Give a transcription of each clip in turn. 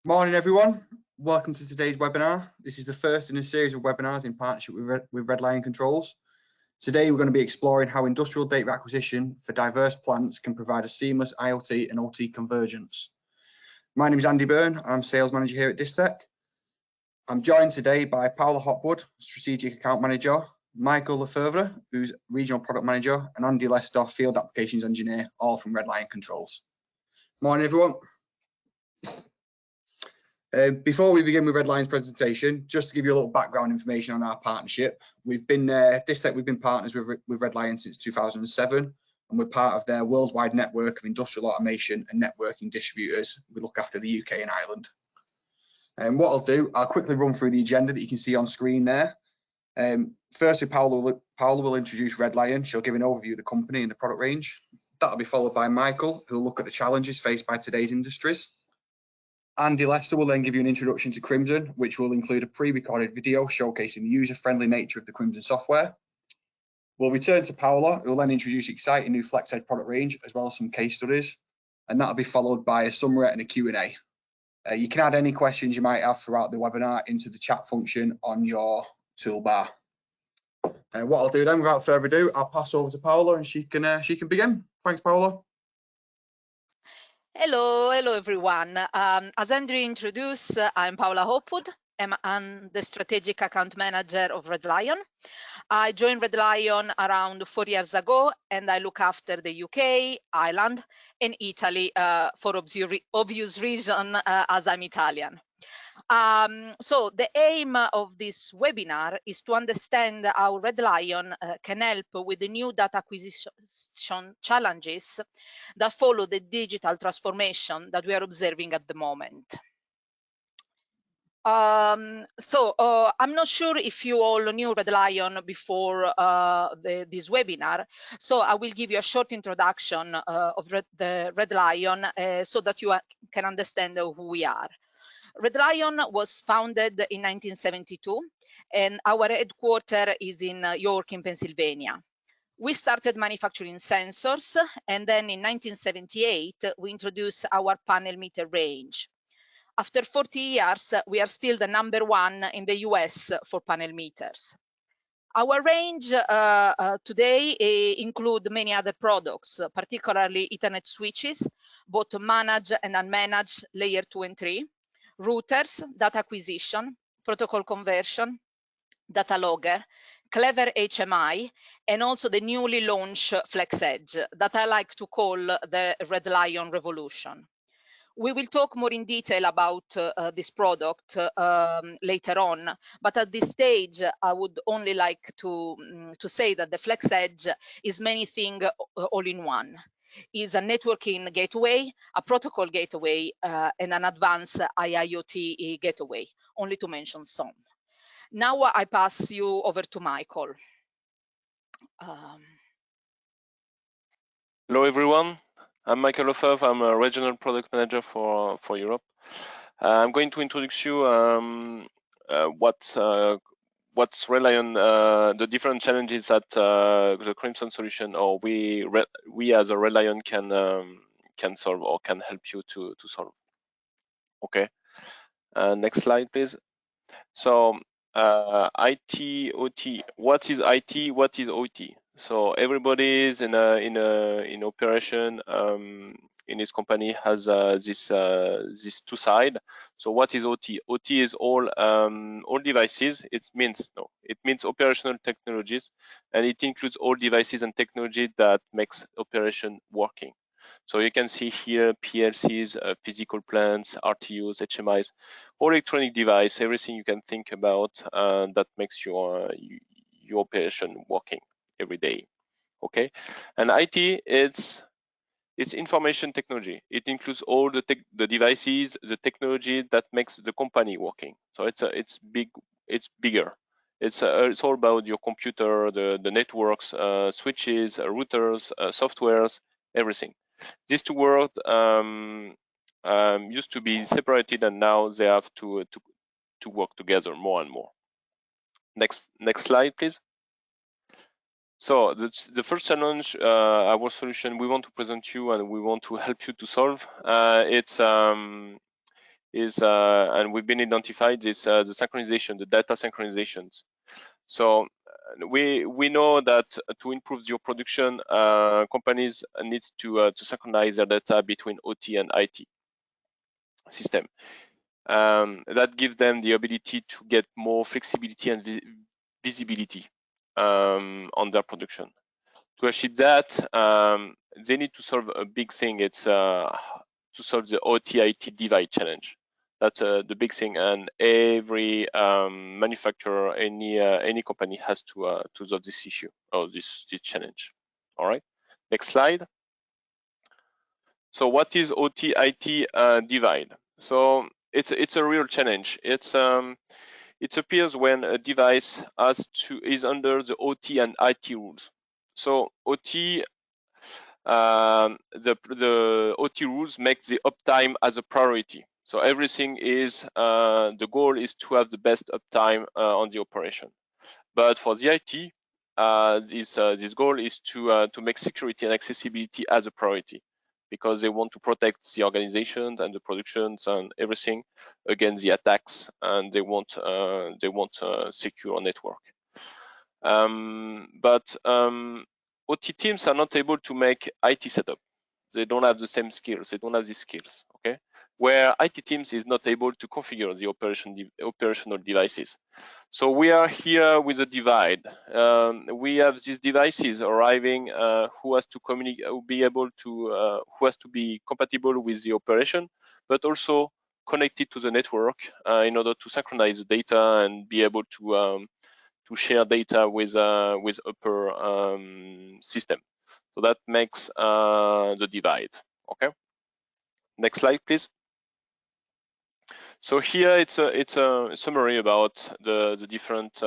Morning everyone, welcome to today's webinar. This is the first in a series of webinars in partnership with Red Lion Controls. Today we're going to be exploring how industrial data acquisition for diverse plants can provide a seamless IoT and OT convergence. My name is Andy Byrne, I'm Sales Manager here at Distech. I'm joined today by Paula Hopwood, Strategic Account Manager, Michael Lefevre, who's Regional Product Manager, and Andy Lester, Field Applications Engineer, all from Red Lion Controls. Morning everyone. Before we begin with Red Lion's presentation, just to give you a little background information on our partnership, we've been partners with Red Lion since 2007, and we're part of their worldwide network of industrial automation and networking distributors. We look after the UK and Ireland. And what I'll do, I'll quickly run through the agenda that you can see on screen there. Firstly, Paula will introduce Red Lion. She'll give an overview of the company and the product range. That'll be followed by Michael, who'll look at the challenges faced by today's industries. Andy Lester will then give you an introduction to Crimson, which will include a pre-recorded video showcasing the user-friendly nature of the Crimson software. We'll return to Paula, who will then introduce exciting new FlexEdge product range, as well as some case studies, and that'll be followed by a summary and a Q&A. You can add any questions you might have throughout the webinar into the chat function on your toolbar. What I'll do then, without further ado, I'll pass over to Paula and she can begin. Thanks, Paula. Hello everyone. As Andrew introduced, I'm Paula Hopwood. I'm the Strategic Account Manager of Red Lion. I joined Red Lion around 4 years ago, and I look after the UK, Ireland, and Italy for obvious reason, as I'm Italian. So the aim of this webinar is to understand how Red Lion can help with the new data acquisition challenges that follow the digital transformation that we are observing at the moment. I'm not sure if you all knew Red Lion before this webinar, so I will give you a short introduction of the Red Lion so that you can understand who we are. Red Lion was founded in 1972, and our headquarters is in York, in Pennsylvania. We started manufacturing sensors, and then in 1978, we introduced our panel meter range. After 40 years, we are still the #1 in the US for panel meters. Our range today include many other products, particularly Ethernet switches, both managed and unmanaged layer 2 and 3, routers, data acquisition, protocol conversion, data logger, clever HMI, and also the newly launched FlexEdge that I like to call the Red Lion revolution. We will talk more in detail about this product later on, but at this stage, I would only like to say that the FlexEdge is many things all in one. Is a networking gateway, a protocol gateway, and an advanced IIoT gateway, only to mention some. Now I pass you over to Michael. Hello everyone, I'm Michael Lefevre. I'm a Regional Product Manager for Europe. I'm going to introduce you what's Red Lion, the different challenges that the Crimson solution or we as a Red Lion can solve or can help you to solve. Okay, next slide please. So IT, OT. What is IT? What is OT? So everybody is in operation in his company has this two side. So what is OT? OT is all devices. It means operational technologies, and it includes all devices and technology that makes operation working. So you can see here PLCs, physical plants, RTUs, HMIs, all electronic device, everything you can think about that makes your operation working every day. Okay, and IT it's information technology. It includes all the devices, the technology that makes the company working. So it's bigger. It's all about your computer, the networks, switches, routers, softwares, everything. These two worlds used to be separated, and now they have to work together more and more. Next slide, please. So the first challenge, our solution we want to present you and we want to help you to solve, and we've been identified this the synchronization, the data synchronizations. So we know that to improve your production, companies need to synchronize their data between OT and IT system. That gives them the ability to get more flexibility and visibility on their production. To achieve that, they need to solve a big thing. It's to solve the OT-IT divide challenge. That's the big thing, and every manufacturer, any company has to solve this issue or this challenge. All right, next slide. So what is OT-IT divide? So it's a real challenge. It appears when a device is under the OT and IT rules. So OT, the OT rules make the uptime as a priority. So everything is the goal is to have the best uptime on the operation. But for the IT, this goal is to make security and accessibility as a priority, because they want to protect the organization and the productions and everything against the attacks, and they want secure network. But OT teams are not able to make IT setup. They don't have the same skills. They don't have these skills. Okay, where IT teams is not able to configure the operational devices. So we are here with a divide. We have these devices arriving who has to communicate, who has to be compatible with the operation, but also connected to the network in order to synchronize the data and be able to share data with upper system. So that makes the divide. Okay. Next slide, please. So here it's a summary about the different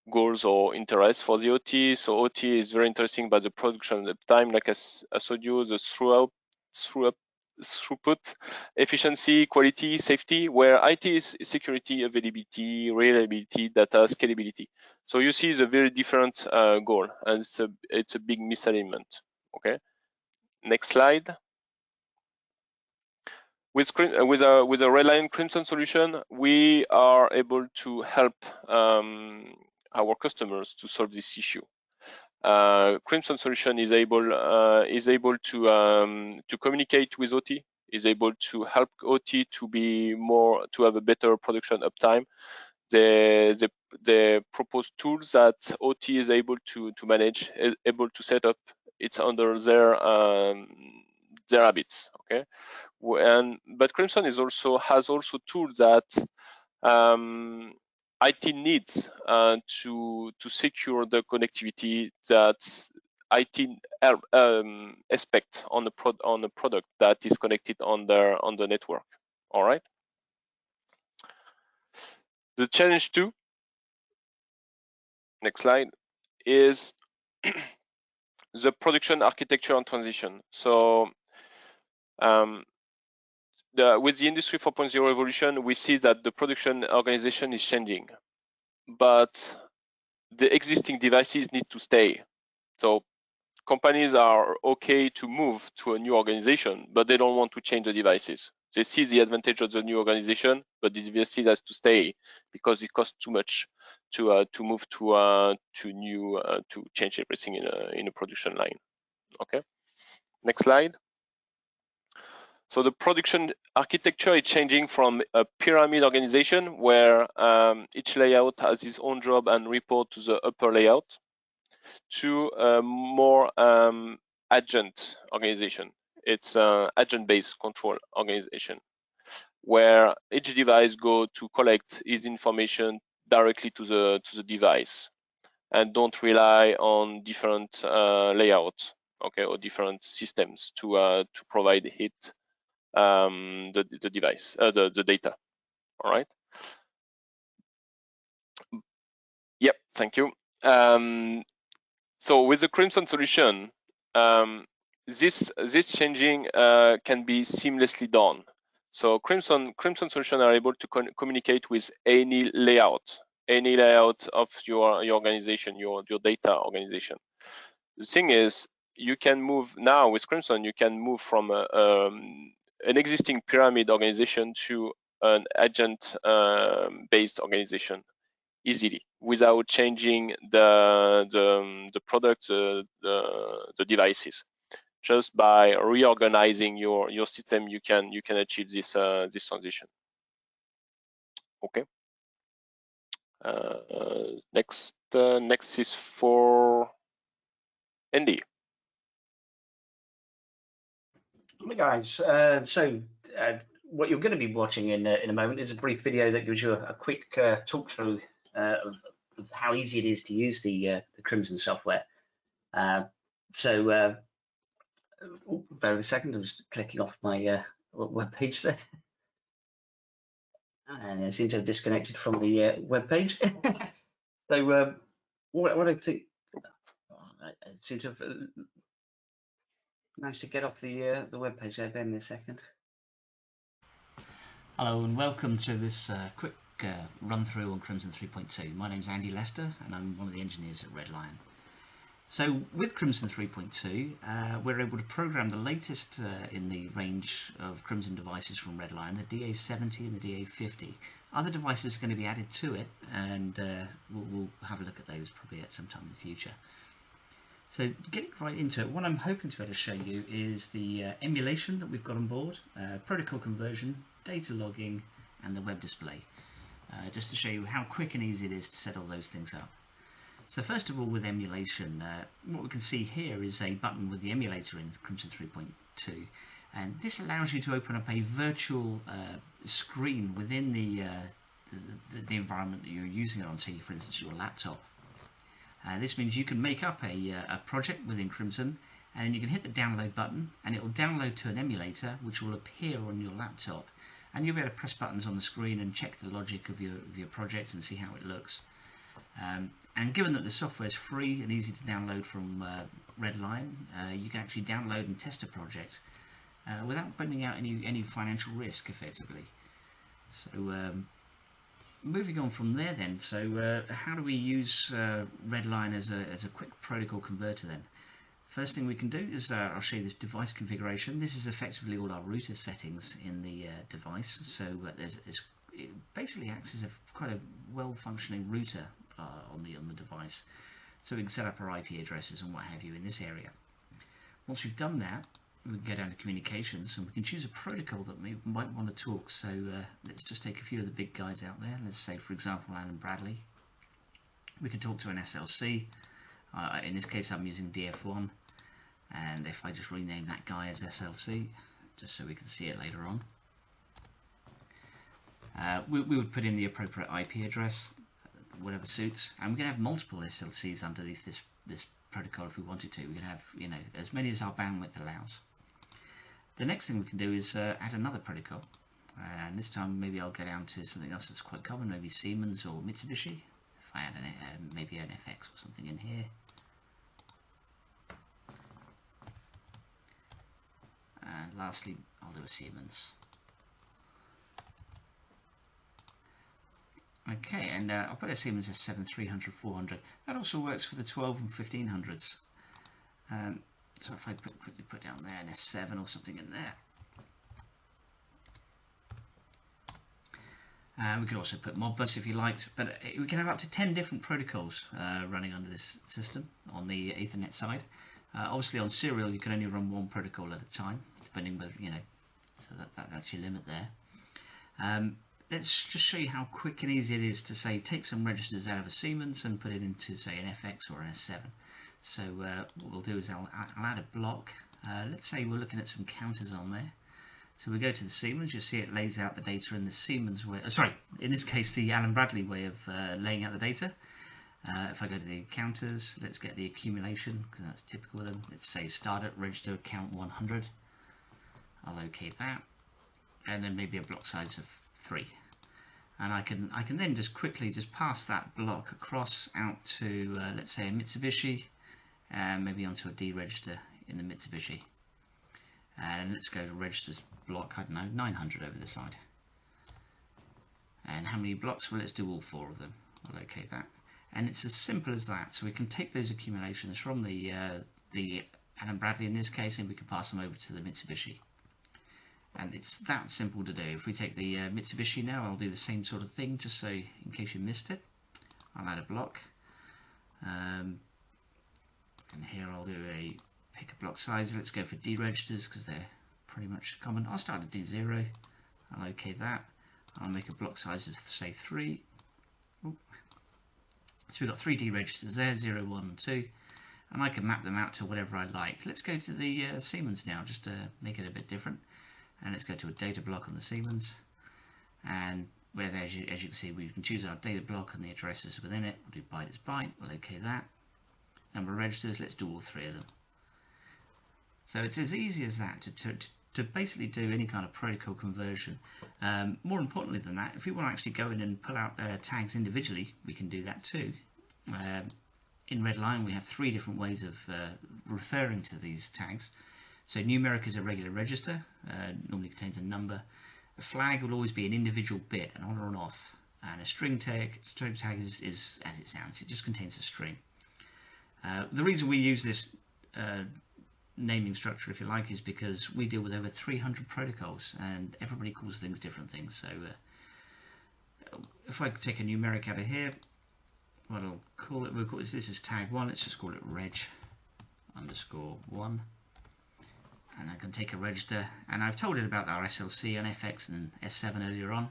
goals or interests for the OT. So OT is very interesting about the production time, like I showed you, the throughput, efficiency, quality, safety, where IT is security, availability, reliability, data, scalability. So you see the very different goal, and it's a big misalignment. Okay, next slide. With a Reliant Crimson solution, we are able to help our customers to solve this issue. Crimson solution is able to communicate with OT, is able to help OT to have a better production uptime. They propose tools that OT is able to manage, able to set up. It's under their habits. Okay, but Crimson has also tools that IT needs to secure the connectivity that IT expect on the product that is connected on the network. All right. The challenge 2, next slide, is the production architecture and transition. So with the Industry 4.0 evolution, we see that the production organization is changing, but the existing devices need to stay. So companies are okay to move to a new organization, but they don't want to change the devices. They see the advantage of the new organization, but the devices has to stay because it costs too much to move to change everything in a production line. Okay, next slide. So the production architecture is changing from a pyramid organization where each layout has its own job and report to the upper layout, to a more agent organization. It's agent-based control organization, where each device go to collect its information directly to the device and don't rely on different layouts, okay, or different systems to provide it the device, the data. All right. Yep, thank you. So with the Crimson solution, this changing can be seamlessly done. So Crimson solution are able to communicate with any layout of your organization, your data organization. The thing is, you can move now with Crimson. You can move from an existing pyramid organization to an agent-based organization easily without changing the product, the devices. Just by reorganizing your system, you can achieve this this transition. Okay. Next is for Andy. Hey guys, what you're going to be watching in a moment is a brief video that gives you a quick talk through of how easy it is to use the Crimson software. Bear with a second, I'm just clicking off my web page there. And I seem to have disconnected from the web page. What I think, I seem to have managed to get off the web page there. Bear with me a second. Hello and welcome to this quick run through on Crimson 3.2. My name's Andy Lester and I'm one of the engineers at Red Lion. So with Crimson 3.2, we're able to program the latest in the range of Crimson devices from Red Lion, the DA70 and the DA50. Other devices are going to be added to it, and we'll have a look at those probably at some time in the future. So getting right into it, what I'm hoping to be able to show you is the emulation that we've got on board, protocol conversion, data logging, and the web display, just to show you how quick and easy it is to set all those things up. So first of all, with emulation, what we can see here is a button with the emulator in Crimson 3.2, and this allows you to open up a virtual screen within the environment that you're using it on, say for instance your laptop. This means you can make up a project within Crimson, and you can hit the download button and it will download to an emulator which will appear on your laptop, and you'll be able to press buttons on the screen and check the logic of your project and see how it looks. And given that the software is free and easy to download from Red Lion, you can actually download and test a project without putting out any financial risk, effectively. So moving on from there then, so how do we use Red Lion as a quick protocol converter then? First thing we can do is I'll show you this device configuration. This is effectively all our router settings in the device. So it basically acts as quite a well-functioning router on the device, so we can set up our IP addresses and what have you in this area. Once we've done that, we can go down to communications and we can choose a protocol that we might want to talk. So let's just take a few of the big guys out there. Let's say, for example, Allen Bradley. We can talk to an SLC. In this case, I'm using DF1, and if I just rename that guy as SLC, just so we can see it later on, we would put in the appropriate IP address, whatever suits, and we can have multiple SLCs underneath this protocol if we wanted to. We can have, you know, as many as our bandwidth allows. The next thing we can do is add another protocol, and this time maybe I'll go down to something else that's quite common, maybe Siemens or Mitsubishi. If I add maybe an FX or something in here. And lastly, I'll do a Siemens. Okay, and I'll put a Siemens S7 300, 400. That also works for the 12 and 1500s. So if I quickly put down there an S7 or something in there. We could also put Modbus if you liked, but we can have up to 10 different protocols running under this system on the Ethernet side. Obviously on serial you can only run one protocol at a time, depending on, you know, so that's your limit there. Let's just show you how quick and easy it is to, say, take some registers out of a Siemens and put it into, say, an FX or an S7. So what we'll do is I'll add a block. Let's say we're looking at some counters on there. So we go to the Siemens, you'll see it lays out the data in the Siemens way, sorry, in this case the Allen Bradley way of laying out the data. If I go to the counters, let's get the accumulation, because that's typical of them. Let's say start at register count 100. I'll locate that, and then maybe a block size of 3. And I can then just quickly just pass that block across out to let's say a Mitsubishi, and maybe onto a D register in the Mitsubishi. And let's go to registers block, I don't know, 900 over the side. And how many blocks? Well, let's do all 4 of them. I'll locate that. And it's as simple as that. So we can take those accumulations from the Allen Bradley in this case, and we can pass them over to the Mitsubishi. And it's that simple to do. If we take the Mitsubishi now, I'll do the same sort of thing, just so in case you missed it. I'll add a block. And here I'll do pick a block size. Let's go for deregisters because they're pretty much common. I'll start at D0. I'll OK that. I'll make a block size of, say, 3. Ooh. So we've got 3 deregisters there, 0, 1, and 2. And I can map them out to whatever I like. Let's go to the Siemens now, just to make it a bit different. And let's go to a data block on the Siemens. And where there, as you can see, we can choose our data block and the addresses within it. We'll do byte as byte. We'll OK that. Number of registers, let's do all 3 of them. So it's as easy as that to basically do any kind of protocol conversion. More importantly than that, if we want to actually go in and pull out tags individually, we can do that too. In Redline, we have 3 different ways of referring to these tags. So numeric is a regular register, normally contains a number. A flag will always be an individual bit, an on or an off. And a string tag is as it sounds, it just contains a string. The reason we use this naming structure, if you like, is because we deal with over 300 protocols and everybody calls things different things. So if I take a numeric out of here, what I'll call it, this is tag 1, let's just call it reg_1. And I can take a register, and I've told it about our SLC and FX and S7 earlier on.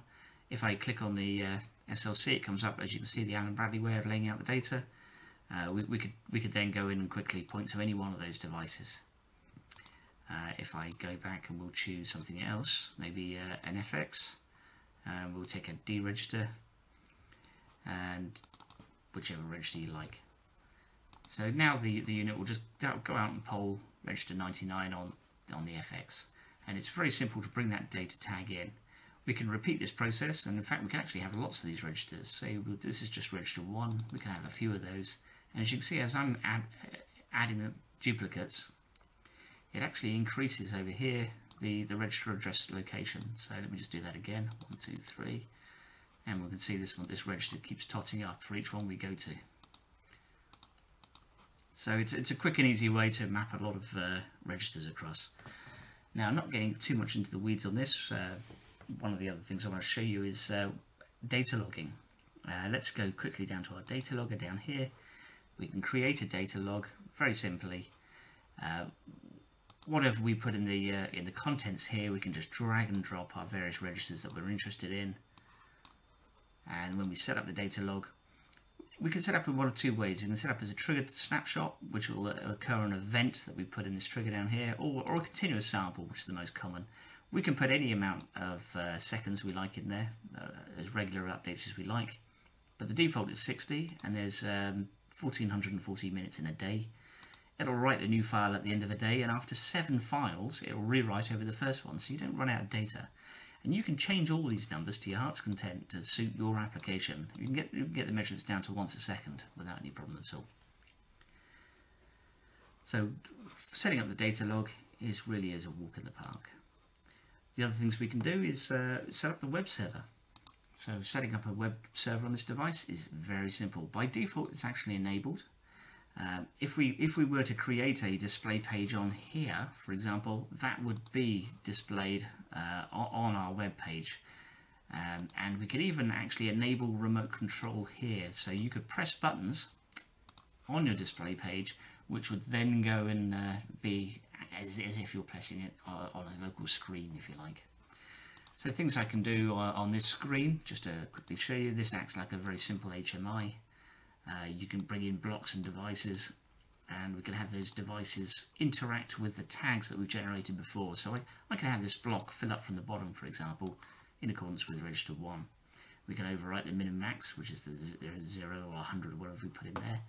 If I click on the SLC, it comes up, as you can see, the Allen Bradley way of laying out the data. We could then go in and quickly point to any one of those devices. If I go back and we'll choose something else, maybe an FX, we'll take a D register and whichever register you like. So now the unit will just go out and poll register 99 on the FX, and it's very simple to bring that data tag in. We can repeat this process, and in fact we can actually have lots of these registers. Say this is just register 1, we can have a few of those, and as you can see, as I'm adding the duplicates, it actually increases over here the register address location. So let me just do that again, 1, 2, 3, and we can see this register keeps totting up for each one we go to. So it's a quick and easy way to map a lot of registers across. Now, not getting too much into the weeds on this, one of the other things I want to show you is data logging. Let's go quickly down to our data logger down here. We can create a data log very simply. Whatever we put in the contents here, we can just drag and drop our various registers that we're interested in. And when we set up the data log, we can set up in one of 2 ways. We can set up as a triggered snapshot, which will occur an event that we put in this trigger down here, or a continuous sample, which is the most common. We can put any amount of seconds we like in there, as regular updates as we like. But the default is 60, and there's 1440 minutes in a day. It'll write a new file at the end of the day, and after 7 files, it will rewrite over the first one, so you don't run out of data. And you can change all these numbers to your heart's content to suit your application. You can get the measurements down to once a second without any problem at all. So setting up the data log really is a walk in the park. The other things we can do is set up the web server. So setting up a web server on this device is very simple. By default, it's actually enabled. If we were to create a display page on here, for example, that would be displayed on our web page, and we could even actually enable remote control here, so you could press buttons on your display page, which would then go and be as if you're pressing it on a local screen, if you like. So things I can do on this screen, just to quickly show you, this acts like a very simple HMI. You can bring in blocks and devices, and we can have those devices interact with the tags that we've generated before. So I can have this block fill up from the bottom, for example, in accordance with register 1. We can overwrite the min and max, which is the 0 or 100 or whatever we put in there,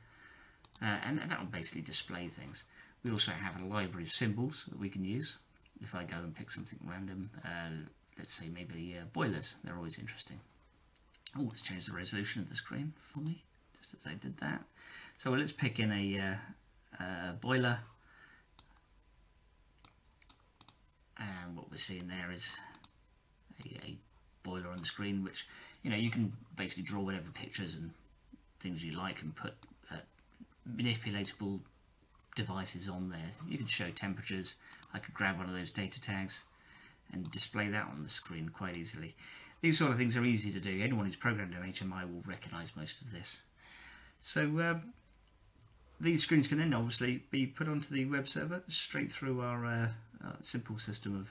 and that will basically display things. We also have a library of symbols that we can use. If I go and pick something random, let's say maybe boilers, they're always interesting. Oh, let's change the resolution of the screen for me, just as I did that. So let's pick in a boiler, and what we're seeing there is a boiler on the screen, which, you know, you can basically draw whatever pictures and things you like and put manipulatable devices on there. You can show temperatures. I could grab one of those data tags and display that on the screen quite easily. These sort of things are easy to do. Anyone who's programmed an HMI will recognise most of this. So these screens can then obviously be put onto the web server straight through our simple system of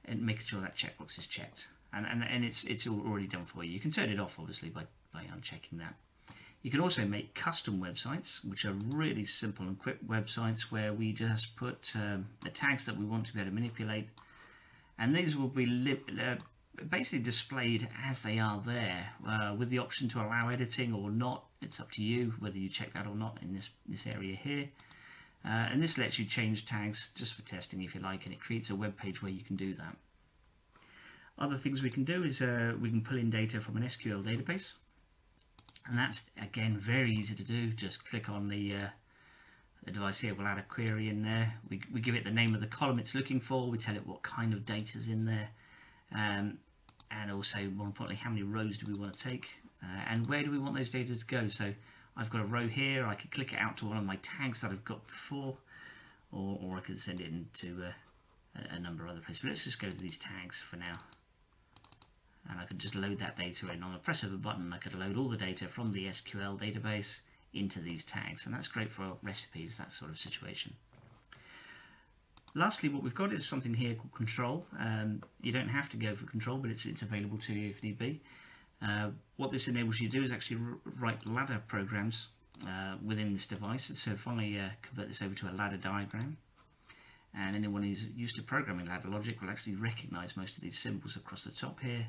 and making sure that checkbox is checked. And it's already done for you. You can turn it off obviously by unchecking that. You can also make custom websites, which are really simple and quick websites where we just put the tags that we want to be able to manipulate, and these will be basically displayed as they are there, with the option to allow editing or not. It's up to you whether you check that or not in this area here. And this lets you change tags just for testing if you like, and it creates a web page where you can do that. Other things we can do is we can pull in data from an SQL database, and that's again very easy to do. Just click on the device here, we'll add a query in there, we give it the name of the column it's looking for, we tell it what kind of data is in there, and also more importantly how many rows do we want to take, and where do we want those data to go. So I've got a row here, I could click it out to one of my tags that I've got before, or I could send it into a number of other places. But let's just go to these tags for now. And I could just load that data in. On the press of a button, I could load all the data from the SQL database into these tags, and that's great for recipes, that sort of situation. Lastly, what we've got is something here called control. You don't have to go for control, but it's available to you if need be. What this enables you to do is actually write ladder programs within this device. So if I convert this over to a ladder diagram, and anyone who's used to programming ladder logic will actually recognize most of these symbols across the top here.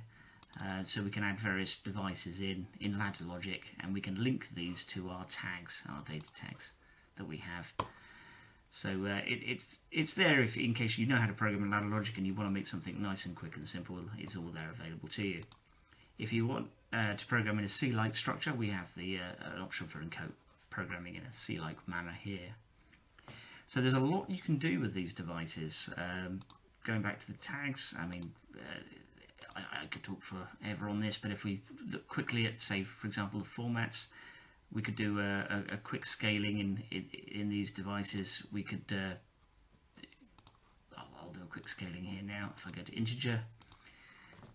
So we can add various devices in ladder logic, and we can link these to our tags, our data tags that we have. So it's there if in case you know how to program in ladder logic and you want to make something nice and quick and simple. It's all there available to you. If you want to program in a C-like structure, we have the an option for encode programming in a C-like manner here. So there's a lot you can do with these devices. Going back to the tags, I mean, I could talk forever on this, but if we look quickly at, say, for example, the formats, we could do a quick scaling in these devices. We could, I'll do a quick scaling here now. If I go to integer,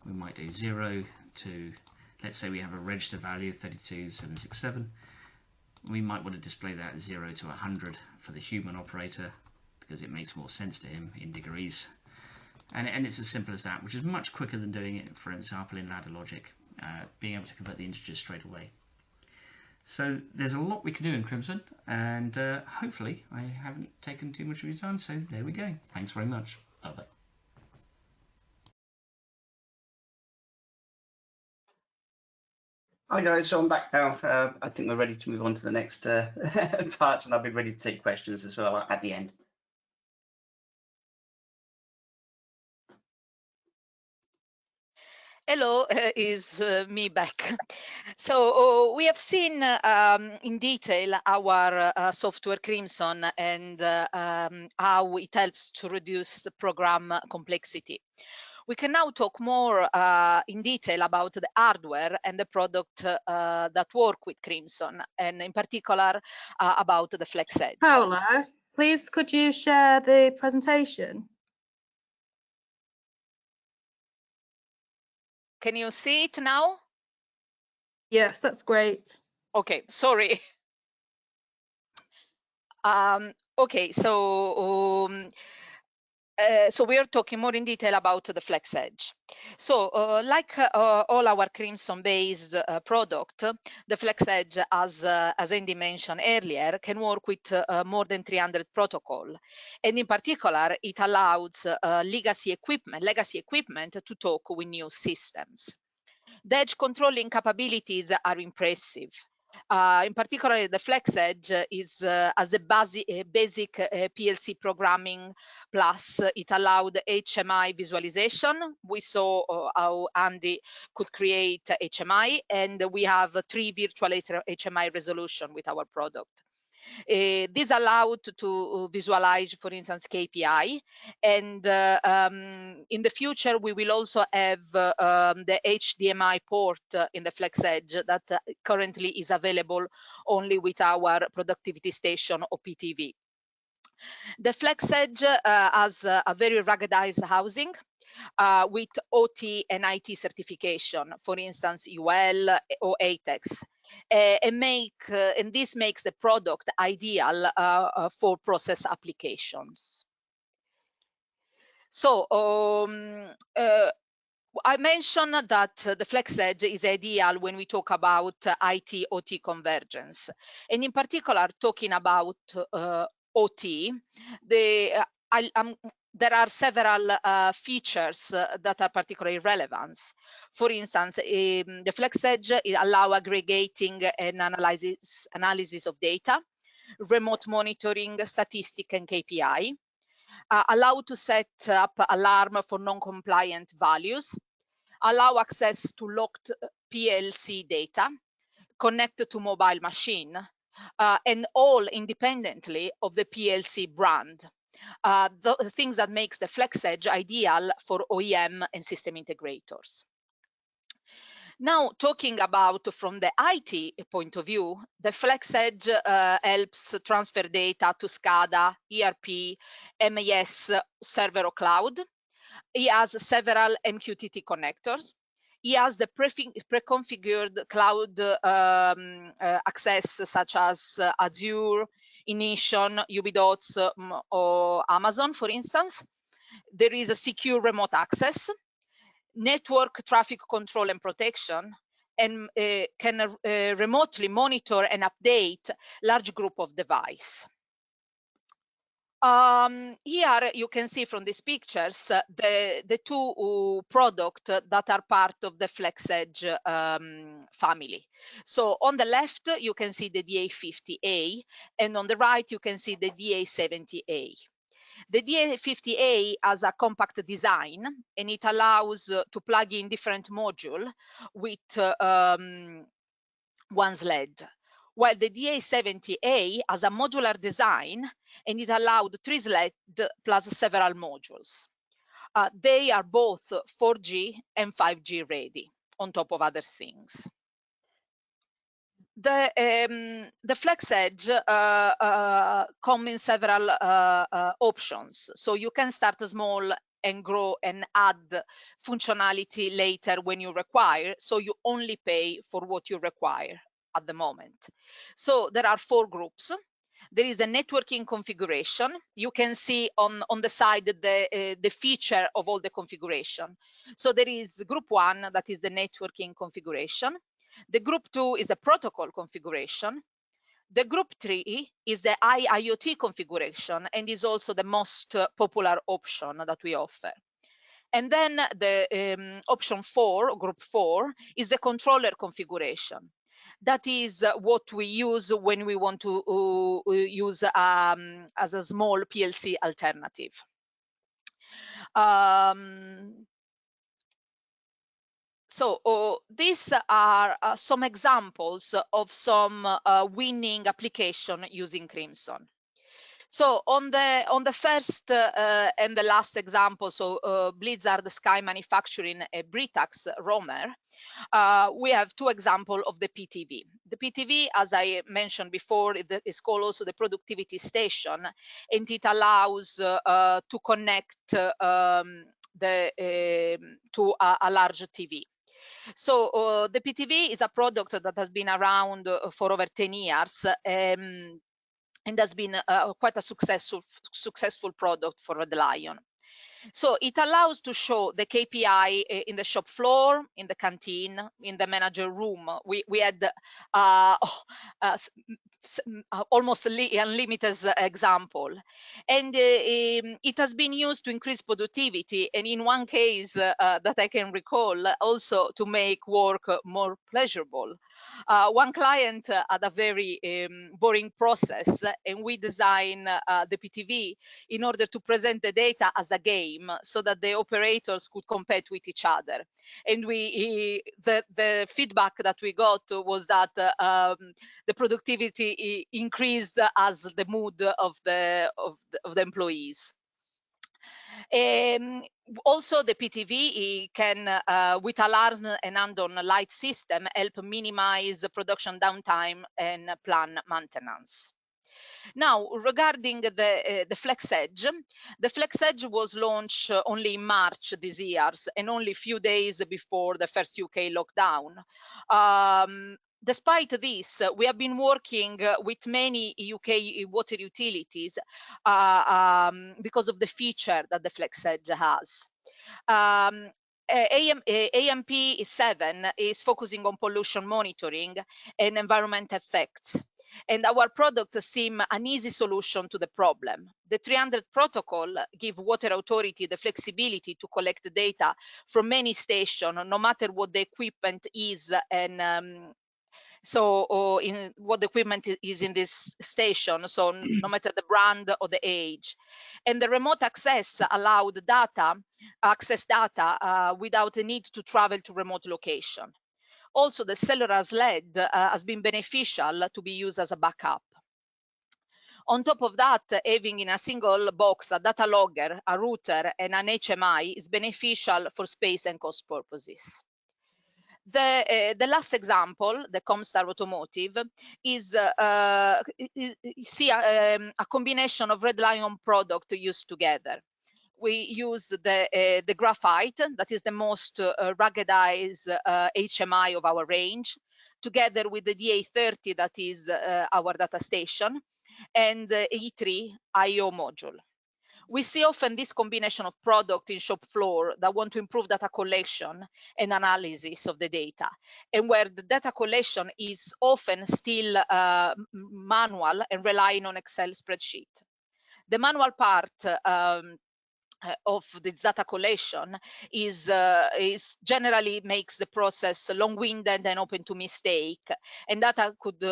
we might do 0 to, let's say we have a register value 32767. We might want to display that as 0 to 100 for the human operator, because it makes more sense to him in degrees. And it's as simple as that, which is much quicker than doing it, for example, in ladder logic, being able to convert the integers straight away. So there's a lot we can do in Crimson, and hopefully I haven't taken too much of your time, so there we go. Thanks very much. Bye-bye. Hi guys, so I'm back now. I think we're ready to move on to the next part, and I'll be ready to take questions as well at the end. Hello, is me back. So we have seen in detail our software Crimson and how it helps to reduce the program complexity. We can now talk more in detail about the hardware and the product that work with Crimson, and in particular about the Flex Edge. Paola, please could you share the presentation? Can you see it now? Yes, that's great. Okay, sorry. Okay, so we are talking more in detail about the Flex Edge. So like all our Crimson-based product, the Flex Edge, as Andy mentioned earlier, can work with more than 300 protocol. And in particular, it allows legacy equipment to talk with new systems. The edge controlling capabilities are impressive. In particular, the Flex Edge is as a basic PLC programming, plus it allowed HMI visualization. We saw how Andy could create HMI, and we have 3 virtual HMI resolution with our product. This allowed to visualize, for instance, KPI, and in the future we will also have the HDMI port in the Flex Edge that currently is available only with our productivity station or PTV. The Flex Edge has a very ruggedized housing with OT and IT certification, for instance, UL or ATEX, and this makes the product ideal for process applications. So I mentioned that the Flex Edge is ideal when we talk about IT-OT convergence, and in particular, talking about OT, there are several features that are particularly relevant. For instance, the Flex Edge allows aggregating and analysis of data, remote monitoring, statistic, and KPI, allow to set up alarm for non-compliant values, allow access to locked PLC data, connect to mobile machine, and all independently of the PLC brand. The things that makes the Flex Edge ideal for OEM and system integrators. Now, talking about from the IT point of view, the Flex Edge helps transfer data to SCADA, ERP, MES, server or cloud. It has several MQTT connectors. It has the pre-configured cloud access such as Azure, Inition, Ubidots, or Amazon, for instance. There is a secure remote access, network traffic control and protection, and can remotely monitor and update large group of device. Here you can see from these pictures the two products that are part of the Flex Edge family. So on the left, you can see the DA50A, and on the right, you can see the DA70A. The DA50A has a compact design, and it allows to plug in different modules with one sled, while the DA70A has a modular design, and it allowed 3 sleds plus several modules. They are both 4G and 5G ready, on top of other things. The Flex Edge come in several options. So you can start small and grow and add functionality later when you require. So you only pay for what you require at the moment. So there are 4 groups. There is a networking configuration. You can see on the side the feature of all the configuration. So there is group 1, that is the networking configuration. The group 2 is a protocol configuration. The group 3 is the IoT configuration, and is also the most popular option that we offer. And then the option 4, group 4, is the controller configuration. That is what we use when we want to use as a small PLC alternative. So these are some examples of some winning application using Crimson. So on the first and the last example, so Blizzard Sky Manufacturing, Britax Romer, we have 2 examples of the PTV. The PTV, as I mentioned before, is called also the productivity station, and it allows to connect to a large TV. So the PTV is a product that has been around for over 10 years and has been quite a successful product for Red Lion. So it allows to show the KPI in the shop floor, in the canteen, in the manager room. We had almost unlimited example, and it has been used to increase productivity, and in one case that I can recall, also to make work more pleasurable. One client had a very boring process, and we designed the PTV in order to present the data as a game, so that the operators could compete with each other. And the feedback that we got was that the productivity increased as the mood of the employees. Also, the PTV can, with alarm and hand-on light system, help minimize production downtime and plan maintenance. Now, regarding the Flex Edge was launched only in March this year, and only a few days before the first UK lockdown. Despite this, we have been working with many UK water utilities because of the feature that the Flex Edge has. AMP7 is focusing on pollution monitoring and environment effects, and our product seems an easy solution to the problem. The 300 protocol gives water authority the flexibility to collect data from many stations, no matter what the equipment is, and in what the equipment is in this station, so no matter the brand or the age. And the remote access allowed access data without the need to travel to remote location. Also, the cellular sled has been beneficial to be used as a backup. On top of that, having in a single box a data logger, a router, and an HMI is beneficial for space and cost purposes. The last example, the Comstar Automotive, is a combination of Red Lion product used together. We use the graphite, that is the most ruggedized HMI of our range, together with the DA30, that is our data station, and the E3 IO module. We see often this combination of product in shop floor that want to improve data collection and analysis of the data, and where the data collection is often still manual and relying on Excel spreadsheet. The manual part of the data collection is generally makes the process long-winded and open to mistake, and data could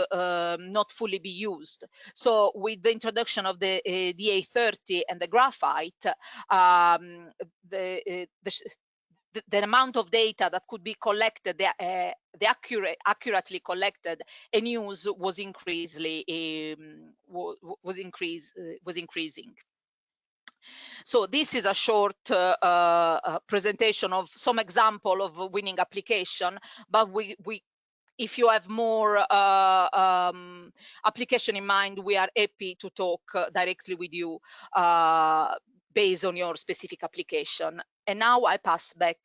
not fully be used. So with the introduction of the DA30 and the graphite, the amount of data that could be collected, accurately collected and used was increasing. So this is a short presentation of some example of winning application, but if you have more application in mind, we are happy to talk directly with you based on your specific application. And now I pass back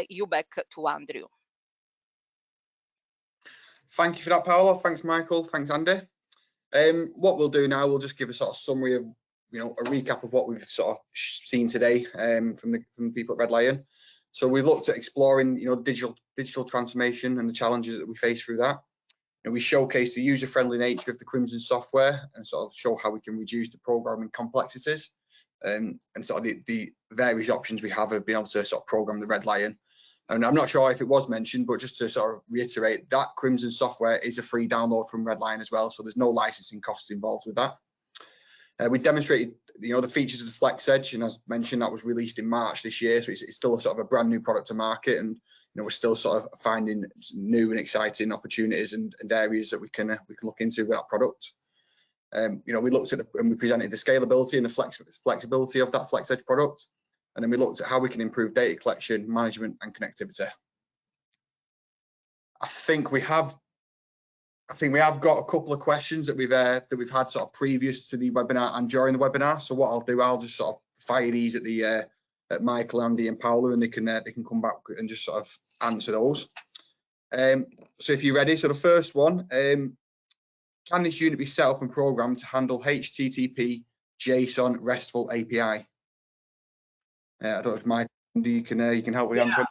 you back to Andrew. Thank you for that, Paolo. Thanks, Michael. Thanks, Andy. What we'll do now, we'll just give a sort of summary of, a recap of what we've sort of seen today from the people at Red Lion. So we looked at exploring, digital transformation and the challenges that we face through that. And we showcased the user-friendly nature of the Crimson software and sort of show how we can reduce the programming complexities and sort of the various options we have of being able to sort of program the Red Lion. And I'm not sure if it was mentioned, but just to sort of reiterate, that Crimson software is a free download from Red Lion as well, so there's no licensing costs involved with that. We demonstrated, the features of the Flex Edge, and as mentioned, that was released in March this year, so it's still a sort of a brand new product to market, and we're still sort of finding new and exciting opportunities and areas that we can look into with that product. We looked at and we presented the scalability and the flexibility of that Flex Edge product. And then we looked at how we can improve data collection, management, and connectivity. I think we have got a couple of questions that we've had sort of previous to the webinar and during the webinar. So what I'll do, I'll just sort of fire these at Michael, Andy, and Paolo, and they can come back and just sort of answer those. So if you're ready, so the first one, can this unit be set up and programmed to handle HTTP JSON RESTful API? I don't know if Mike, you can help with the answer.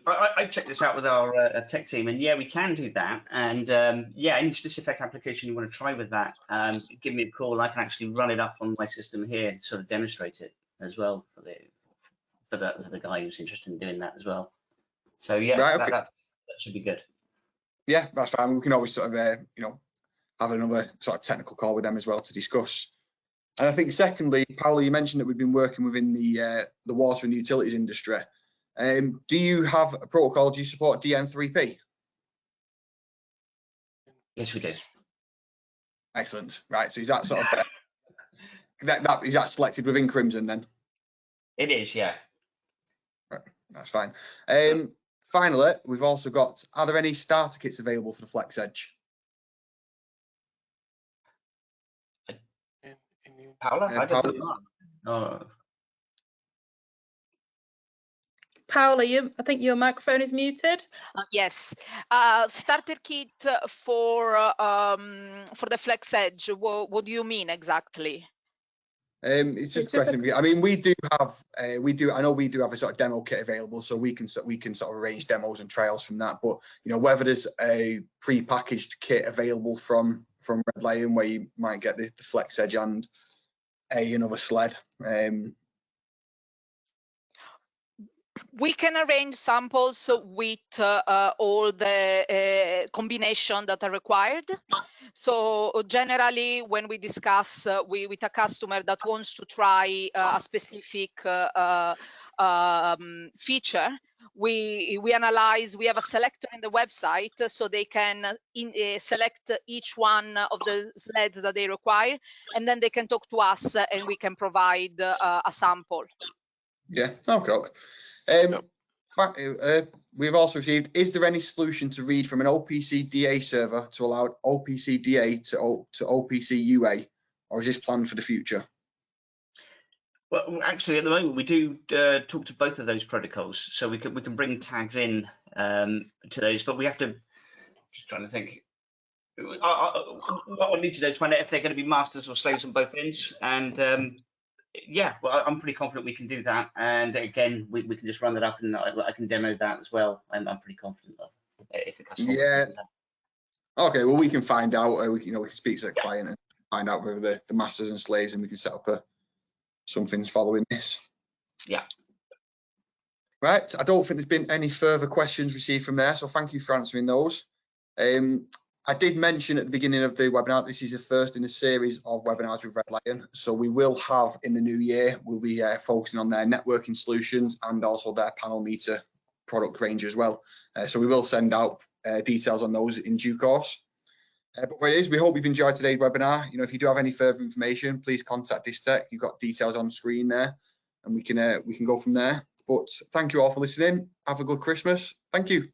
I checked this out with our tech team, and yeah, we can do that. And yeah, any specific application you want to try with that, give me a call. I can actually run it up on my system here and sort of demonstrate it as well for the guy who's interested in doing that as well. So yeah, right, okay. that should be good. Yeah, that's fine. We can always sort of have another sort of technical call with them as well to discuss. And I think secondly, Paolo, you mentioned that we've been working within the water and utilities industry. Do you have a protocol? Do you support DN3P? Yes, we do. Excellent. Right. So is that sort of is that selected within Crimson then? It is, yeah. Right, that's fine. Finally, we've also got, are there any starter kits available for the Flex Edge? Paula, I don't Paula? know. Oh. Paula, I think your microphone is muted. Yes, starter kit for the Flex Edge. What do you mean exactly? It's just a question. I mean, we do have, I know we do have a sort of demo kit available, so we can sort of arrange demos and trials from that. But you know, whether there's a pre-packaged kit available from Red Lion where you might get the Flex Edge and another sled. We can arrange samples with all the combination that are required. So generally, when we discuss with a customer that wants to try a specific feature, we analyze. We have a selector in the website, so they can select each one of the sleds that they require, and then they can talk to us, and we can provide a sample. Yeah. Okay. We've also received, is there any solution to read from an OPC DA server to allow OPC DA to OPC UA, or is this planned for the future? Well, actually, at the moment, we do talk to both of those protocols, so we can bring tags in to those, but we have to, just trying to think, what we need to do is find out if they're going to be masters or slaves on both ends, and yeah, well, I'm pretty confident we can do that. And again, we can just run that up, and I can demo that as well. I'm pretty confident of if the customer wants to do that. Okay, well, we can find out. We can speak to the client and find out whether the masters and slaves, and we can set up something following this. Yeah. Right. I don't think there's been any further questions received from there, so thank you for answering those. I did mention at the beginning of the webinar, this is the first in a series of webinars with Red Lion. So we will have in the new year, we'll be focusing on their networking solutions and also their panel meter product range as well. So we will send out details on those in due course. But what it is, we hope you've enjoyed today's webinar. You know, if you do have any further information, please contact Distech. You've got details on screen there, and we can go from there. But thank you all for listening. Have a good Christmas. Thank you.